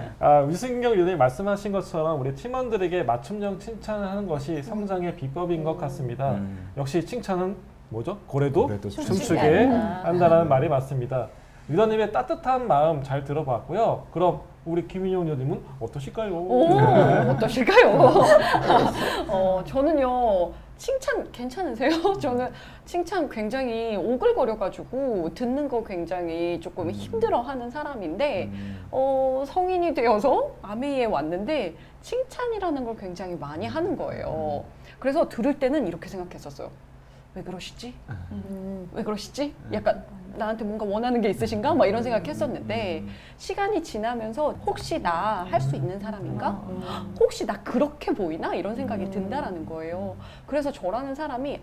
유승경 위원님 말씀하신 것처럼 우리 팀원들에게 맞춤형 칭찬을 하는 것이 성장의 비법인 것 같습니다. 역시 칭찬은 뭐죠? 고래도 춤추게 한다는 말이 맞습니다. 리더님의 따뜻한 마음 잘 들어봤고요. 그럼 우리 김인영 위원님은 어떠실까요? 어떠실까요? 저는요 칭찬 괜찮으세요? 저는 칭찬 굉장히 오글거려가지고 듣는 거 굉장히 조금 힘들어하는 사람인데 성인이 되어서 아메이에 왔는데 칭찬이라는 걸 굉장히 많이 하는 거예요. 그래서 들을 때는 이렇게 생각했었어요. 왜 그러시지? 왜 그러시지? 약간 나한테 뭔가 원하는 게 있으신가? 막 이런 생각했었는데 시간이 지나면서 혹시 나 할 수 있는 사람인가? 혹시 나 그렇게 보이나? 이런 생각이 든다라는 거예요. 그래서 저라는 사람이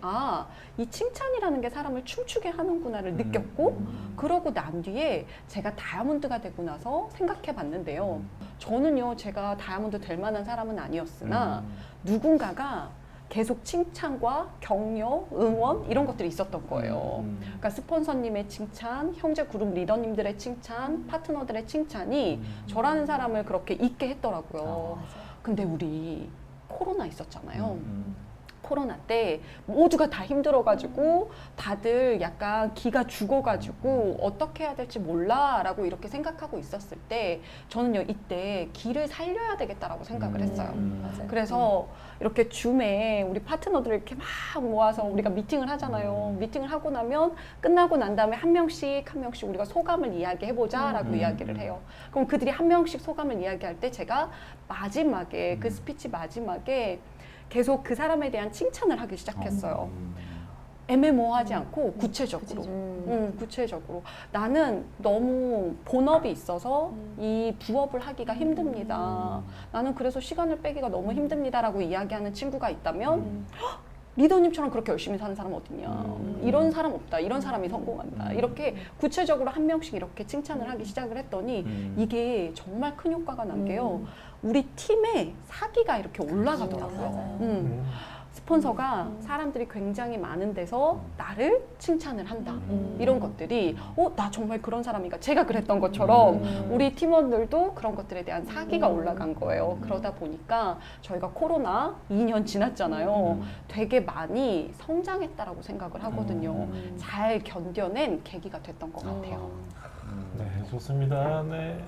이 칭찬이라는 게 사람을 춤추게 하는구나를 느꼈고 그러고 난 뒤에 제가 다이아몬드가 되고 나서 생각해 봤는데요. 저는요 제가 다이아몬드 될 만한 사람은 아니었으나 누군가가 계속 칭찬과 격려, 응원 이런 것들이 있었던 거예요. 그러니까 스폰서님의 칭찬, 형제 그룹 리더님들의 칭찬, 파트너들의 칭찬이 저라는 사람을 그렇게 있게 했더라고요. 근데 우리 코로나 있었잖아요. 코로나 때 모두가 다 힘들어가지고 다들 약간 기가 죽어가지고 어떻게 해야 될지 몰라라고 이렇게 생각하고 있었을 때 저는요 이때 기를 살려야 되겠다라고 생각을 했어요. 그래서 이렇게 줌에 우리 파트너들을 이렇게 막 모아서 우리가 미팅을 하잖아요. 미팅을 하고 나면 끝나고 난 다음에 한 명씩 우리가 소감을 이야기해보자라고 이야기를 해요. 그럼 그들이 한 명씩 소감을 이야기할 때 제가 마지막에 그 스피치 마지막에 계속 그 사람에 대한 칭찬을 하기 시작했어요. 애매모호하지 않고 구체적으로. 구체적으로. 나는 너무 본업이 있어서 이 부업을 하기가 힘듭니다. 나는 그래서 시간을 빼기가 너무 힘듭니다라고 이야기하는 친구가 있다면 리더님처럼 그렇게 열심히 사는 사람 어딨냐. 이런 사람 없다. 이런 사람이 성공한다. 이렇게 구체적으로 한 명씩 이렇게 칭찬을 하기 시작을 했더니 이게 정말 큰 효과가 난 게요. 우리 팀의 사기가 이렇게 올라가더라고요. 스폰서가 사람들이 굉장히 많은 데서 나를 칭찬을 한다. 이런 것들이 나 정말 그런 사람인가. 제가 그랬던 것처럼 우리 팀원들도 그런 것들에 대한 사기가 올라간 거예요. 그러다 보니까 저희가 코로나 2년 지났잖아요. 되게 많이 성장했다라고 생각을 하거든요. 잘 견뎌낸 계기가 됐던 것 같아요. 네, 좋습니다. 네.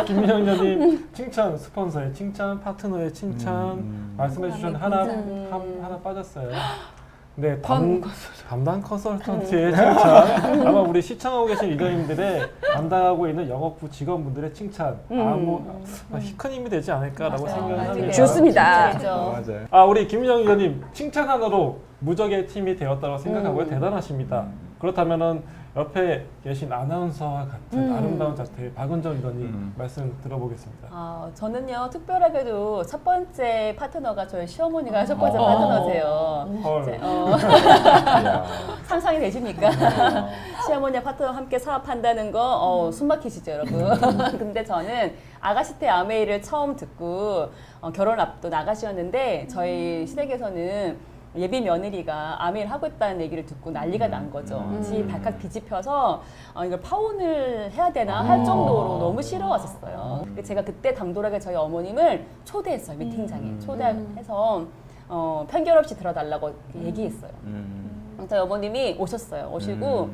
김민영 위원님 칭찬, 스폰서의 칭찬, 파트너의 칭찬 말씀해 주신 하나 빠졌어요. 네, 담당 컨설턴트의 칭찬. 아마 우리 시청하고 계신 리더님들의 담당하고 있는 영업부 직원분들의 칭찬. 큰 힘이 되지 않을까라고 생각합니다. 좋습니다. 맞아요. 우리 김민영 위원님 칭찬 하나로 무적의 팀이 되었다고 생각하고요. 대단하십니다. 그렇다면은 옆에 계신 아나운서와 같은 아름다운 자태 박은정 리더님 말씀 들어보겠습니다. 저는요 특별하게도 첫 번째 파트너가 저희 시어머니가 첫 번째 파트너세요. 이제, 상상이 되십니까? 시어머니와 파트너와 함께 사업한다는 거 숨 막히시죠 여러분? 근데 저는 아가씨 때 아메이를 처음 듣고 결혼 앞둔 아가씨였는데 저희 시댁에서는 예비 며느리가 아메를 하고 있다는 얘기를 듣고 난리가 난 거죠. 지 발칵 뒤집혀서 이걸 파혼을 해야 되나 할 정도로 너무 싫어왔었어요. 제가 그때 당돌하게 저희 어머님을 초대했어요. 미팅장에 초대해서 편견 없이 들어달라고 얘기했어요. 저희 어머님이 오셨어요. 오시고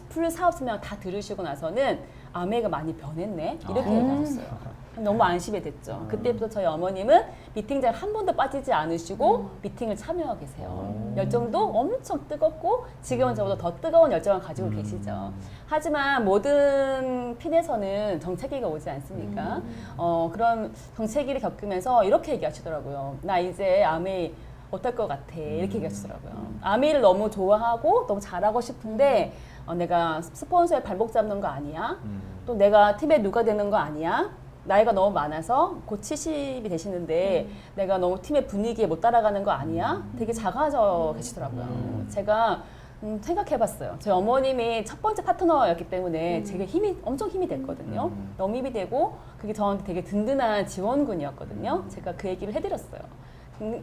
풀 사업설명 다 들으시고 나서는 아메가 많이 변했네 이렇게 얘기하셨어요. 너무 안심이 됐죠. 그때부터 저희 어머님은 미팅장 한 번도 빠지지 않으시고 미팅을 참여하고 계세요. 열정도 엄청 뜨겁고 지금은 저보다 더 뜨거운 열정을 가지고 계시죠. 하지만 모든 핀에서는 정체기가 오지 않습니까? 그런 정체기를 겪으면서 이렇게 얘기하시더라고요. 나 이제 아메 어떨 것 같아 이렇게 얘기하시더라고요. 아미를 너무 좋아하고 너무 잘하고 싶은데 내가 스폰서에 발목 잡는 거 아니야? 또 내가 팀에 누가 되는 거 아니야? 나이가 너무 많아서 곧 70이 되시는데 내가 너무 팀의 분위기에 못 따라가는 거 아니야? 되게 작아져 계시더라고요. 제가 생각해봤어요. 저희 어머님이 첫 번째 파트너였기 때문에 제게 엄청 힘이 됐거든요. 너무 힘이 되고 그게 저한테 되게 든든한 지원군이었거든요. 제가 그 얘기를 해드렸어요.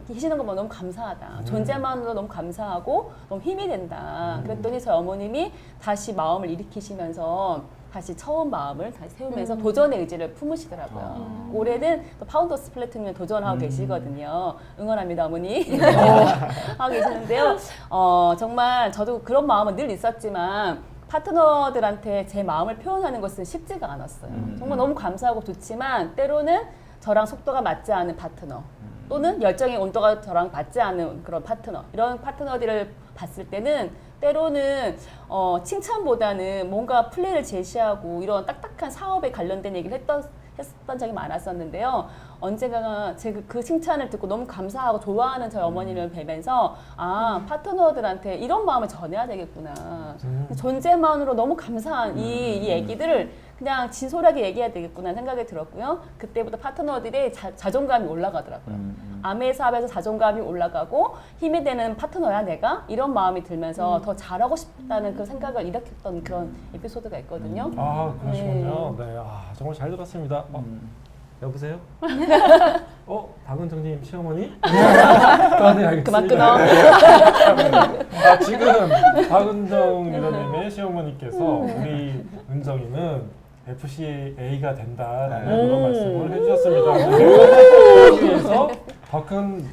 계시는 거 보면 너무 감사하다. 존재만으로 너무 감사하고 너무 힘이 된다. 그랬더니 저희 어머님이 다시 마음을 일으키시면서 다시 처음 마음을 다시 세우면서 도전의 의지를 품으시더라고요. 올해는 또 파운더스 플래티넘에 도전하고 계시거든요. 응원합니다, 어머니. 하고 계시는데요. 정말 저도 그런 마음은 늘 있었지만 파트너들한테 제 마음을 표현하는 것은 쉽지가 않았어요. 정말 너무 감사하고 좋지만 때로는 저랑 속도가 맞지 않은 파트너 또는 열정의 온도가 저랑 맞지 않은 그런 파트너 이런 파트너들을 봤을 때는 때로는 칭찬보다는 뭔가 플랜을 제시하고 이런 딱딱한 사업에 관련된 얘기를 했던 적이 많았었는데요. 언젠가 제가 그 칭찬을 듣고 너무 감사하고 좋아하는 저희 어머니를 뵈면서 파트너들한테 이런 마음을 전해야 되겠구나. 존재만으로 너무 감사한 이 얘기들을 그냥 진솔하게 얘기해야 되겠구나 생각이 들었고요. 그때부터 파트너들의 자존감이 올라가더라고요. 아메 사업에서 자존감이 올라가고 힘이 되는 파트너야 내가 이런 마음이 들면서 더 잘하고 싶다는 그 생각을 일으켰던 그런 에피소드가 있거든요. 아, 그러시군요. 네, 정말 잘 들었습니다. 여보세요? 박은정님 시어머니? 네, 알겠습니다. 그만 끊어. 지금 박은정 리더님의 시어머니께서 우리 은정이는 FCA가 된다라는 그런 말씀을 해주셨습니다. 그러기 위해서 더 큰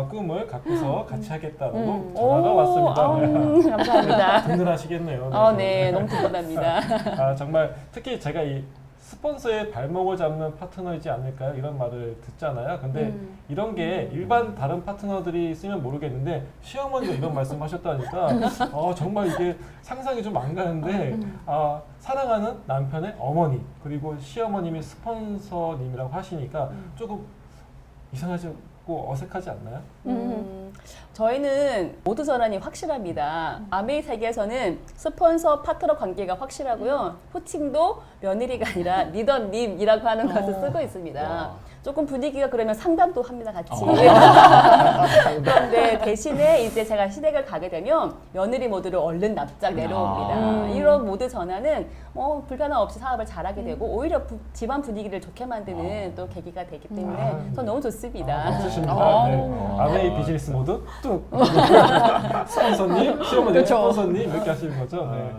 꿈을 갖고서 같이 하겠다고 전화가 왔습니다. 네. 감사합니다. 든든하시겠네요. 네, 너무 든든합니다. 정말 특히 제가 이 스폰서의 발목을 잡는 파트너이지 않을까요? 이런 말을 듣잖아요. 근데 이런 게 일반 다른 파트너들이 쓰면 모르겠는데 시어머니가 이런 말씀 하셨다니까 정말 이게 상상이 좀 안 가는데 사랑하는 남편의 어머니 그리고 시어머님이 스폰서님이라고 하시니까 조금 이상하지 어색하지 않나요? 저희는 모두 전환이 확실합니다. 아메이 세계에서는 스폰서 파트너 관계가 확실하고요. 호칭도 며느리가 아니라 리더님이라고 하는 것을 쓰고 있습니다. 조금 분위기가 그러면 상담도 합니다, 같이. 그런데 대신에 이제 제가 시댁을 가게 되면 며느리 모드를 얼른 납작 내려옵니다. 이런 모드 전환은 불편함 없이 사업을 잘하게 되고 오히려 집안 분위기를 좋게 만드는 또 계기가 되기 때문에 전 너무 좋습니다. 좋습니다. 네. 아메이 비즈니스 모드 뚝 스폰서님, 시어머니 스폰서님 이렇게 하시는 거죠. 네.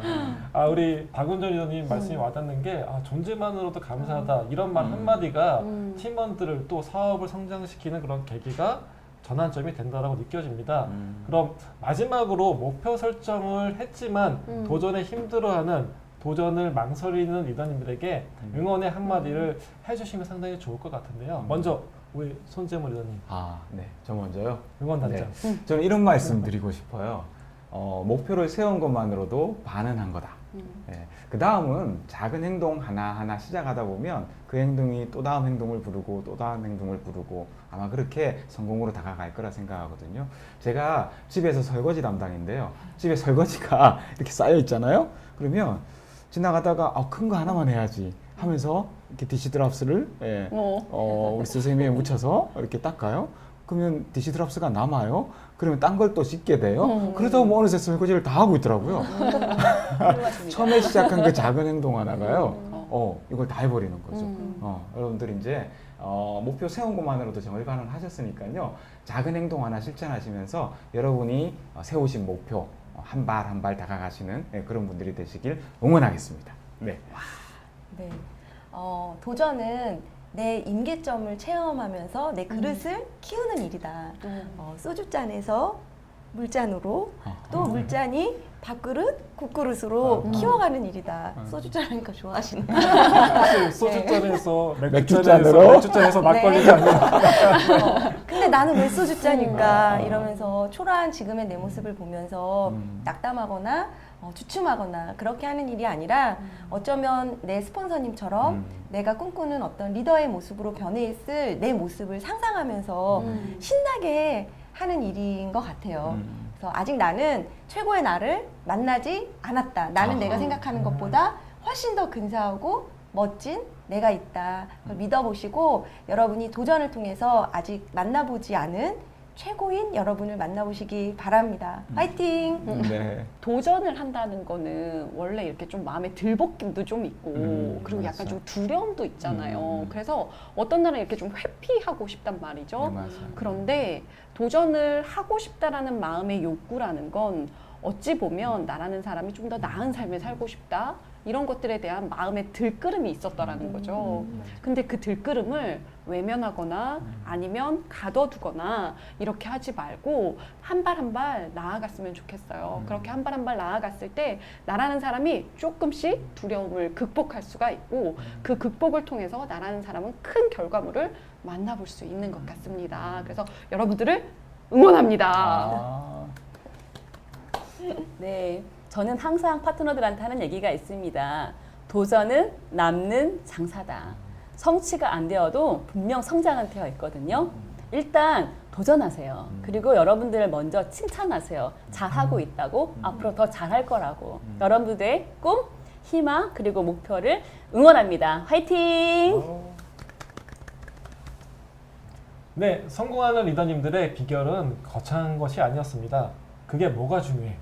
우리 박은정 리더님 말씀이 와닿는 게 존재만으로도 감사하다 이런 말 한마디가 팀원들을 또 사업을 성장시키는 그런 계기가 전환점이 된다라고 느껴집니다. 그럼 마지막으로 목표 설정을 했지만 도전에 힘들어하는 도전을 망설이는 리더님들에게 응원의 한마디를 해주시면 상당히 좋을 것 같은데요. 먼저 우리 손재무 리더님. 네. 저 먼저요? 응원 단장. 저는 이런 말씀 드리고 싶어요. 목표를 세운 것만으로도 반은 한 거다. 그 다음은 작은 행동 하나하나 시작하다 보면 그 행동이 또 다음 행동을 부르고 또 다음 행동을 부르고 아마 그렇게 성공으로 다가갈 거라 생각하거든요. 제가 집에서 설거지 담당인데요. 집에 설거지가 이렇게 쌓여 있잖아요. 그러면 지나가다가 큰 거 하나만 해야지 하면서 이렇게 디시드랍스를 우리 선생님에 묻혀서 이렇게 닦아요. 그러면 디시드랍스가 남아요. 그러면 딴 걸 또 씻게 돼요. 그러다 보면 어느새 설거지를 다 하고 있더라고요. 처음에 시작한 그 작은 행동 하나가요. 이걸 다 해버리는 거죠. 음. 여러분들 이제 목표 세운 것만으로도 정말 가능하셨으니까요. 작은 행동 하나 실천하시면서 여러분이 세우신 목표 한 발 한 발 다가가시는 그런 분들이 되시길 응원하겠습니다. 네. 네. 도전은 내 임계점을 체험하면서 내 그릇을 키우는 일이다. 소주잔에서 물잔으로 또 물잔이 밥그릇, 국그릇으로 키워가는 일이다. 소주잔 하니까 좋아하시네. 사실 소주잔에서 맥주잔으로? 맥주잔에서 막걸리가 아니라 근데 나는 왜 소주잔일까? 이러면서 초라한 지금의 내 모습을 보면서 낙담하거나 주춤하거나 그렇게 하는 일이 아니라 어쩌면 내 스폰서님처럼 내가 꿈꾸는 어떤 리더의 모습으로 변해 있을 내 모습을 상상하면서 신나게 하는 일인 것 같아요. 그래서 아직 나는 최고의 나를 만나지 않았다. 나는 내가 생각하는 것보다 훨씬 더 근사하고 멋진 내가 있다. 그걸 믿어보시고 여러분이 도전을 통해서 아직 만나보지 않은 최고인 여러분을 만나보시기 바랍니다. 파이팅! 네. 도전을 한다는 거는 원래 이렇게 좀 마음에 들볶임도 좀 있고 그리고 약간 맞아. 좀 두려움도 있잖아요. 음. 그래서 어떤 날은 이렇게 좀 회피하고 싶단 말이죠. 네, 맞아요. 그런데 도전을 하고 싶다라는 마음의 욕구라는 건 어찌 보면 나라는 사람이 좀 더 나은 삶을 살고 싶다 이런 것들에 대한 마음의 들끓음이 있었더라는 거죠. 근데 그 들끓음을 외면하거나 아니면 가둬두거나 이렇게 하지 말고 한 발 한 발 나아갔으면 좋겠어요. 그렇게 한 발 한 발 나아갔을 때 나라는 사람이 조금씩 두려움을 극복할 수가 있고 그 극복을 통해서 나라는 사람은 큰 결과물을 만나볼 수 있는 것 같습니다. 그래서 여러분들을 응원합니다. 네, 저는 항상 파트너들한테 하는 얘기가 있습니다. 도전은 남는 장사다. 성취가 안 되어도 분명 성장은 되어 있거든요. 일단 도전하세요. 그리고 여러분들을 먼저 칭찬하세요. 잘하고 있다고, 앞으로 더 잘할 거라고. 여러분들의 꿈, 희망, 그리고 목표를 응원합니다. 화이팅! 네, 성공하는 리더님들의 비결은 거창한 것이 아니었습니다. 그게 뭐가 중요해?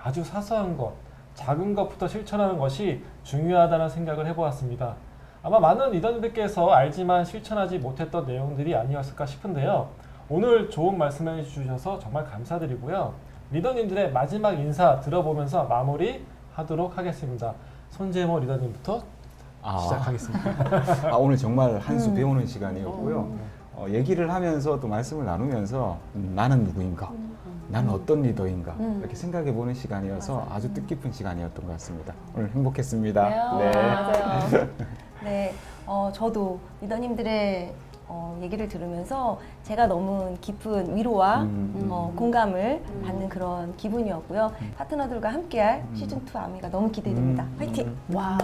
아주 사소한 것, 작은 것부터 실천하는 것이 중요하다는 생각을 해보았습니다. 아마 많은 리더님들께서 알지만 실천하지 못했던 내용들이 아니었을까 싶은데요. 오늘 좋은 말씀해 주셔서 정말 감사드리고요. 리더님들의 마지막 인사 들어보면서 마무리하도록 하겠습니다. 손재모 리더님부터 시작하겠습니다. 오늘 정말 한 수 배우는 시간이었고요. 얘기를 하면서 또 말씀을 나누면서 나는 누구인가, 나는 어떤 리더인가 이렇게 생각해 보는 시간이어서 아주 뜻깊은 시간이었던 것 같습니다. 오늘 행복했습니다. 네, 맞아요. 네, 저도 리더님들의 얘기를 들으면서 제가 너무 깊은 위로와 공감을 받는 그런 기분이었고요. 파트너들과 함께할 시즌2 아미가 너무 기대됩니다. 화이팅! 와.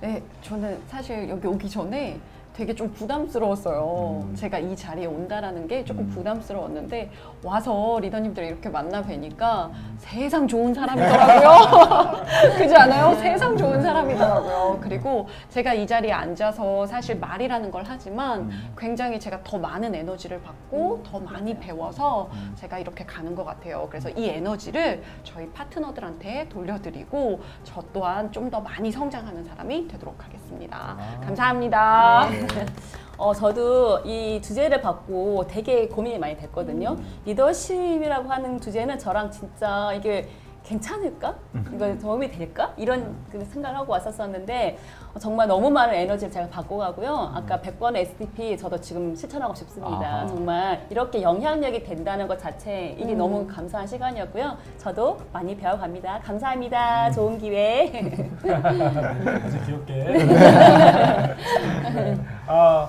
네, 저는 사실 여기 오기 전에 되게 좀 부담스러웠어요. 제가 이 자리에 온다라는 게 조금 부담스러웠는데 와서 리더님들을 이렇게 만나 뵈니까 세상 좋은 사람이더라고요. 그렇지 않아요? 세상 좋은 사람이더라고요. 그리고 제가 이 자리에 앉아서 사실 말이라는 걸 하지만 굉장히 제가 더 많은 에너지를 받고 더 많이 배워서 제가 이렇게 가는 것 같아요. 그래서 이 에너지를 저희 파트너들한테 돌려드리고 저 또한 좀 더 많이 성장하는 사람이 되도록 하겠습니다. 감사합니다. 저도 이 주제를 받고 되게 고민이 많이 됐거든요. 리더십이라고 하는 주제는 저랑 진짜 이게 괜찮을까? 이거 도움이 될까? 이런 그 생각을 하고 왔었었는데 정말 너무 많은 에너지를 제가 받고 가고요. 아까 100번의 SDP 저도 지금 실천하고 싶습니다. 아하. 정말 이렇게 영향력이 된다는 것 자체 이게 너무 감사한 시간이었고요. 저도 많이 배워갑니다. 감사합니다. 좋은 기회. 아주 귀엽게.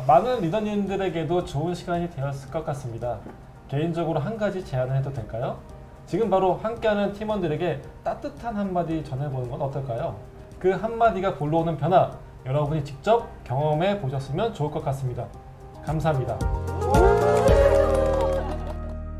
많은 리더님들에게도 좋은 시간이 되었을 것 같습니다. 개인적으로 한 가지 제안을 해도 될까요? 지금 바로 함께하는 팀원들에게 따뜻한 한마디 전해보는 건 어떨까요? 그 한마디가 불러오는 변화, 여러분이 직접 경험해 보셨으면 좋을 것 같습니다. 감사합니다.